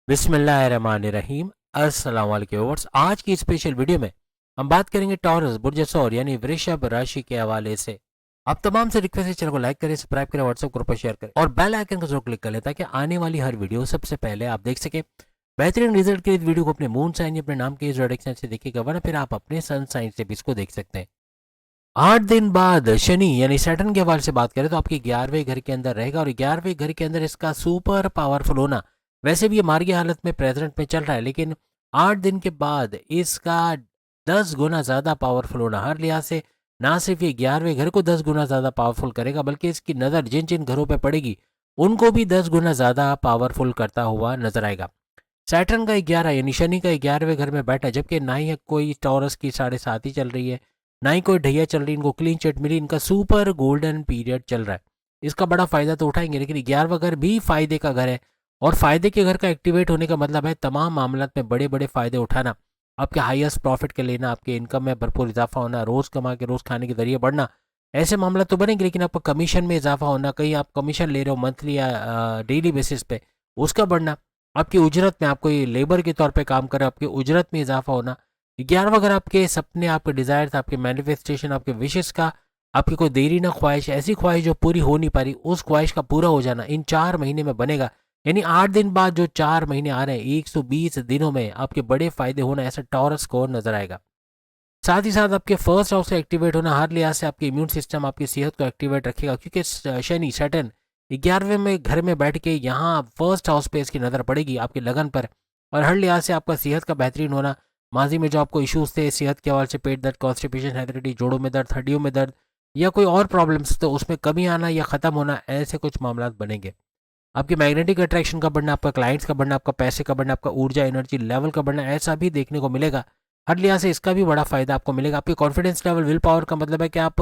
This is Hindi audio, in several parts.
बिस्मिल्लाहिर्रहमानिर्रहीम। अस्सलाम वालेकुम व्यूअर्स। आज की स्पेशल वीडियो में हम बात करेंगे टॉरस बुर्ज सौर यानी वृषभ राशि के हवाले से। आप तमाम से रिक्वेस्ट है, चैनल को लाइक करें, सब्सक्राइब करें, व्हाट्सएप ग्रुप पर शेयर करें और बेल आइकन को जरूर क्लिक कर लें ताकि आने वाली हर वीडियो सबसे पहले आप देख सकें। बेहतरीन रिजल्ट के लिए इस वीडियो को अपने मून साइन या अपने नाम के जोडिक साइन से देखिएगा, वरना फिर आप अपने सन साइन से भी इसको देख सकते हैं। 8 दिन बाद शनि यानी सैटर्न के हवाले से बात करें तो आपके 11वें घर के अंदर रहेगा और 11वें घर के अंदर इसका सुपर पावरफुल होना, वैसे भी ये मार्गी हालत में प्रेजेंट में चल रहा है, लेकिन 8 दिन के बाद इसका 10 गुना ज़्यादा पावरफुल होना, हर लिहाज से ना सिर्फ ये 11वें घर को 10 गुना ज़्यादा पावरफुल करेगा, बल्कि इसकी नज़र जिन जिन घरों पर पड़ेगी उनको भी 10 गुना ज़्यादा पावरफुल करता हुआ नजर आएगा। सैटर्न का 11 यानी शनि का 11वें घर में बैठा, जबकि ना ही कोई टॉरस की 7.5 ही चल रही है, ना ही कोई ढैया चल रही, इनको क्लीन चिट मिली, इनका सुपर गोल्डन पीरियड चल रहा है। इसका बड़ा फायदा तो उठाएंगे, लेकिन 11वां घर भी फायदे का घर है और फायदे के घर का एक्टिवेट होने का मतलब है तमाम मामलात में बड़े बड़े फायदे उठाना, आपके हाईएस्ट प्रॉफिट के लेना, आपके इनकम में भरपूर इजाफा होना, रोज कमा के रोज खाने के जरिए बढ़ना, ऐसे मामला तो बनेंगे। लेकिन आपका कमीशन में इजाफा होना, कहीं आप कमीशन ले रहे हो मंथली या डेली बेसिस पे, उसका बढ़ना, आपकी उजरत में, आप कोई लेबर के तौर पे काम कर रहे हो, आपकी उजरत में इजाफा होना। 11वां घर आपके सपने, आपके डिजायर, आपके मैनिफेस्टेशन, आपके विशेष का, आपकी कोई देरी ना ख्वाहिश, ऐसी ख्वाहिश जो पूरी हो नहीं पा रही, उस ख्वाहिश का पूरा हो जाना इन 4 महीने में बनेगा। यानी 8 दिन बाद जो 4 महीने आ रहे हैं, 120 दिनों में आपके बड़े फायदे होना, ऐसा टॉरस को नजर आएगा। साथ ही साथ आपके फर्स्ट हाउस का एक्टिवेट होना हर लिहाज से आपके इम्यून सिस्टम, आपकी सेहत को एक्टिवेट रखेगा, क्योंकि शनि सैटर्न 11वें में घर में बैठ के यहाँ फर्स्ट हाउस पे इसकी नज़र पड़ेगी आपकी लगन पर, और हर लिहाज से आपका सेहत का बेहतरीन होना, माजी में जो आपको इश्यूज थे सेहत के हवाले से, पेट दर्द, कॉन्स्टिपेशन, एसिडिटी, जोड़ों में दर्द, हड्डियों में दर्द या कोई और प्रॉब्लम्स, तो उसमें कमी आना या ख़त्म होना, ऐसे कुछ मामला बनेंगे। आपकी मैग्नेटिक अट्रैक्शन का बढ़ना, आपका क्लाइंट्स का बढ़ना, आपका पैसे का बढ़ना, आपका ऊर्जा एनर्जी लेवल का बढ़ना, ऐसा भी देखने को मिलेगा। हर लिहाज से इसका भी बड़ा फायदा आपको मिलेगा। आपके कॉन्फिडेंस लेवल, विल पावर का मतलब है कि आप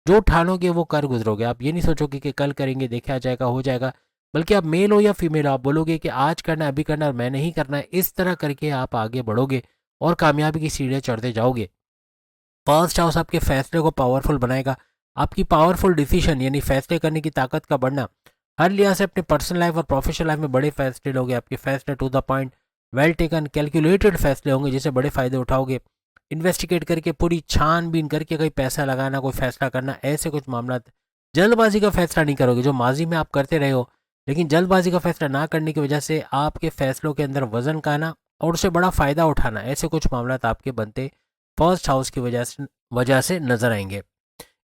जो ठानोगे वो कर गुजरोगे। आप ये नहीं सोचोगे कि कल करेंगे, देखा जाएगा, हो जाएगा, बल्कि आप मेल हो या फीमेल हो, आप बोलोगे कि आज करना है, अभी करना है और मैंने ही करना है। इस तरह करके आप आगे बढ़ोगे और कामयाबी की सीढ़ियाँ चढ़ते जाओगे। फर्स्ट हाउस आपके फैसले को पावरफुल बनाएगा, आपकी पावरफुल डिसीजन यानी फैसले करने की ताकत का बढ़ना, हर लिहाज से अपने पर्सनल लाइफ और प्रोफेशनल लाइफ में बड़े फैसले लोगे। आपके फैसले to the point, well taken, calculated फैसले होंगे, जिससे बड़े फायदे उठाओगे। इन्वेस्टिगेट करके, पूरी छानबीन करके कहीं पैसा लगाना, कोई फैसला करना, ऐसे कुछ मामला। जल्दबाजी का फैसला नहीं करोगे, जो माजी में आप करते रहे हो, लेकिन जल्दबाजी का फैसला ना करने की वजह से आपके फैसलों के अंदर वजन का आना और उससे बड़ा फायदा उठाना, ऐसे कुछ मामला आपके बनते फर्स्ट हाउस की वजह से नजर आएंगे।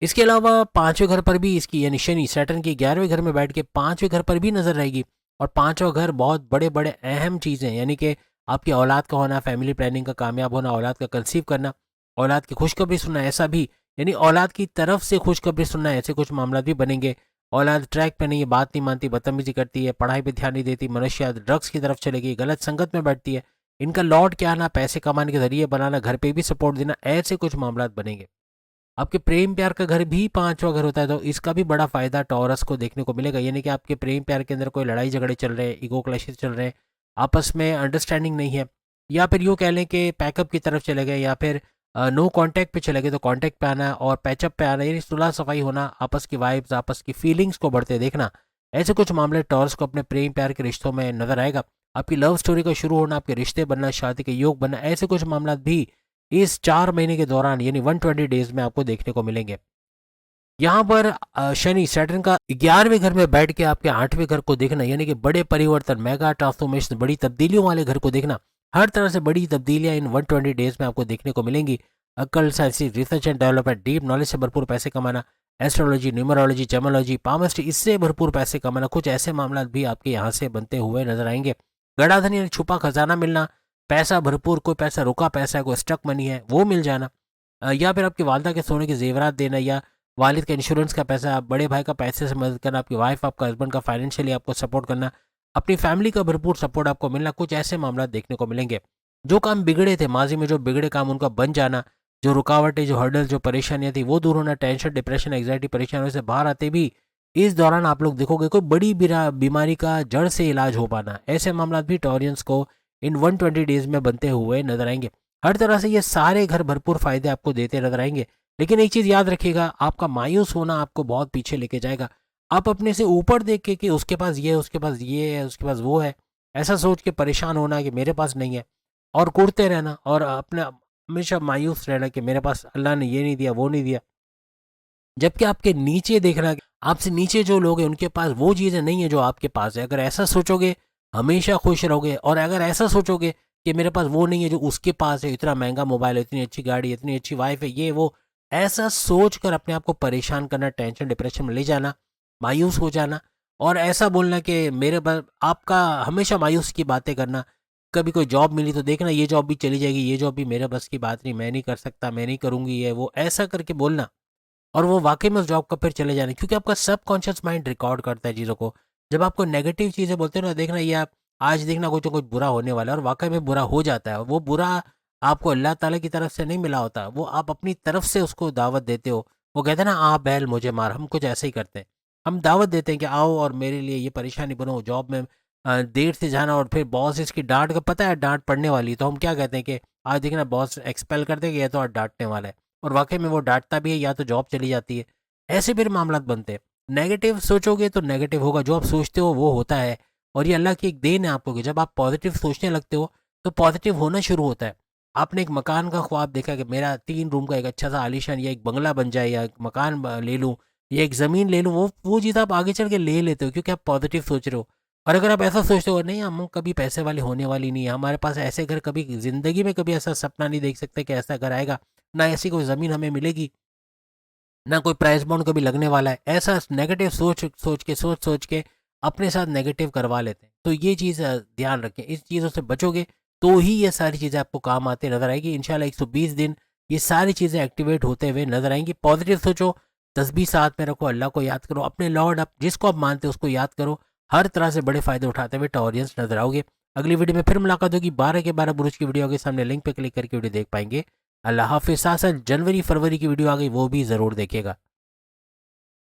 इसके अलावा 5वें घर पर भी इसकी यानी शनि सैटर्न के 11वें घर में बैठ के 5वें घर पर भी नजर रहेगी, और 5वां घर बहुत बड़े बड़े अहम चीज़ें, यानी कि आपकी औलाद का होना, फैमिली प्लानिंग का कामयाब होना, औलाद का कंसीव करना, औलाद की खुशखबरी सुनना, ऐसा भी, यानी औलाद की तरफ से खुशखबरी सुनना, ऐसे कुछ मामला भी बनेंगे। औलाद ट्रैक पे नहीं है, बात नहीं मानती, बदतमीजी करती है, पढ़ाई पे ध्यान नहीं देती, मनुष्य ड्रग्स की तरफ चलेगी, गलत संगत में बैठती है, इनका लौट के आना, पैसे कमाने के जरिए बनाना, घर पे भी सपोर्ट देना, ऐसे कुछ मामला बनेंगे। आपके प्रेम प्यार का घर भी 5वां घर होता है, तो इसका भी बड़ा फायदा टॉरस को देखने को मिलेगा। यानी कि आपके प्रेम प्यार के अंदर कोई लड़ाई झगड़े चल रहे हैं, ईगो क्लैशेस चल रहे हैं, आपस में अंडरस्टैंडिंग नहीं है, या फिर यूँ कह लें कि पैकअप की तरफ चले गए, या फिर नो कांटेक्ट पे चले गए, तो कांटेक्ट पे आना और पैचअप पे आना, यानी सुलह सफाई होना, आपस की वाइब्स, आपस की फीलिंग्स को बढ़ते देखना, ऐसे कुछ मामले टॉरस को अपने प्रेम प्यार के रिश्तों में नजर आएगा। आपकी लव स्टोरी का शुरू होना, आपके रिश्ते बनना, शादी के योग बनना, ऐसे कुछ मामला भी इस 4 महीने के दौरान यानी 120 डेज में आपको देखने को मिलेंगे। यहाँ पर शनि सैटर्न का 11वें घर में बैठ के आपके 8वें घर को देखना, यानी कि बड़े परिवर्तन, मेगा ट्रांसफॉर्मेशन, बड़ी तब्दीलियों वाले घर को देखना, हर तरह से बड़ी तब्दीलियां इन 120 डेज में आपको देखने को मिलेंगी। अकल, science, research and development, deep knowledge से भरपूर पैसे कमाना, एस्ट्रोलॉजी, न्यूमरोलॉजी, जेमोलॉजी, पामस्ट्री, इससे भरपूर पैसे कमाना, कुछ ऐसे मामला भी आपके यहाँ से बनते हुए नजर आएंगे। गड़ाधन यानी छुपा खजाना मिलना, पैसा भरपूर, कोई पैसा रुका पैसा है, कोई स्टक मनी है, वो मिल जाना, या फिर आपकी वालदा के सोने के जेवरात देना, या वालिद का इंश्योरेंस का पैसा, बड़े भाई का पैसे से मदद करना, आपकी वाइफ, आपका हस्बैंड का फाइनेंशियली आपको सपोर्ट करना, अपनी फैमिली का भरपूर सपोर्ट आपको मिलना, कुछ ऐसे मामला देखने को मिलेंगे। जो काम बिगड़े थे माजी में, जो बिगड़े काम उनका बन जाना, जो रुकावटें, जो हर्डल, जो परेशानियां थी, वो दूर होना, टेंशन, डिप्रेशन, एंग्जाइटी, परेशानियों से बाहर आते भी इस दौरान आप लोग देखोगे कोई बड़ी बीमारी का जड़ से इलाज हो पाना, ऐसे मामला भी टॉरियंस को इन 120 डेज में बनते हुए नजर आएंगे। हर तरह से ये सारे घर भरपूर फायदे आपको देते नजर आएंगे। लेकिन एक चीज याद रखिएगा, आपका मायूस होना आपको बहुत पीछे लेके जाएगा। आप अपने से ऊपर देख के कि उसके पास ये है, उसके पास ये है, उसके पास वो है, ऐसा सोच के परेशान होना कि मेरे पास नहीं है, और कूदते रहना और अपने हमेशा मायूस रहना कि मेरे पास अल्लाह ने ये नहीं दिया, वो नहीं दिया। जबकि आपके नीचे देखना, आपसे नीचे जो लोग हैं उनके पास वो चीज़ें नहीं है जो आपके पास है। अगर ऐसा सोचोगे हमेशा खुश रहोगे, और अगर ऐसा सोचोगे कि मेरे पास वो नहीं है जो उसके पास है, इतना महंगा मोबाइल है, इतनी अच्छी गाड़ी, इतनी अच्छी वाइफ है, ये वो, ऐसा सोच कर अपने आप को परेशान करना, टेंशन डिप्रेशन में ले जाना, मायूस हो जाना, और ऐसा बोलना कि मेरे पास, आपका हमेशा मायूस की बातें करना। कभी कोई जॉब मिली तो देखना ये जॉब भी चली जाएगी, ये जॉब भी मेरे बस की बात नहीं, मैं नहीं कर सकता, मैं नहीं करूँगी, ये वो, ऐसा करके बोलना, और वो वाकई में उस जॉब का फिर चले जाना, क्योंकि आपका सबकॉन्शियस माइंड रिकॉर्ड करता है चीज़ों को। जब आपको नेगेटिव चीज़ें बोलते हैं ना, देखना ये आप आज देखना कुछ ना कुछ बुरा होने वाला है, और वाकई में बुरा हो जाता है। वो बुरा आपको अल्लाह ताला की तरफ से नहीं मिला होता, वो आप अपनी तरफ से उसको दावत देते हो। वो कहते हैं ना, आ बैल मुझे मार, हम कुछ ऐसे ही करते हैं। हम दावत देते हैं कि आओ और मेरे लिए ये परेशानी बनो, जॉब में देर से जाना, और फिर बॉस इसकी डांट का पता है, डांट पड़ने वाली है, तो हम क्या कहते हैं कि आज देखना बॉस एक्सपेल कर देगा, या तो आज डांटने वाला है, और वाकई में वो डांटता भी है, या तो जॉब चली जाती है। ऐसे फिर मामला बनते हैं। नेगेटिव सोचोगे तो नेगेटिव होगा, जो आप सोचते हो वो होता है, और ये अल्लाह की एक देन है आपको कि जब आप पॉजिटिव सोचने लगते हो तो पॉजिटिव होना शुरू होता है। आपने एक मकान का ख्वाब देखा कि मेरा 3 रूम का एक अच्छा सा आलीशान या एक बंगला बन जाए, या एक मकान ले लूँ, या एक ज़मीन ले लूँ, वो चीज़ आप आगे चल के ले लेते हो क्योंकि आप पॉजिटिव सोच रहे हो। और अगर आप ऐसा सोचते हो नहीं, हम कभी पैसे वाले होने वाली नहीं है, हमारे पास ऐसे घर, कभी ज़िंदगी में कभी ऐसा सपना नहीं देख सकते कि ऐसा घर आएगा, ना ऐसी कोई ज़मीन हमें मिलेगी, ना कोई प्राइस बॉन्ड कभी लगने वाला है, ऐसा नेगेटिव सोच के अपने साथ नेगेटिव करवा लेते हैं। तो ये चीज़ ध्यान रखें, इस चीज़ों से बचोगे तो ही ये सारी चीज़ें आपको काम आते नजर आएगी। इंशाल्लाह 120 दिन ये सारी चीज़ें एक्टिवेट होते हुए नजर आएंगी। पॉजिटिव सोचो, तस्बीह साथ में रखो, अल्लाह को याद करो, अपने लॉर्ड, आप जिसको आप मानते हो उसको याद करो, हर तरह से बड़े फायदे उठाते हुए टॉरियंस नजर आओगे। अगली वीडियो में फिर मुलाकात होगी, 12 के 12 बुरुज की वीडियो के सामने लिंक पे क्लिक करके वीडियो देख पाएंगे। अल्लाह हाफिज़। साथ साथ जनवरी फरवरी की वीडियो आ गई, वो भी ज़रूर देखिएगा।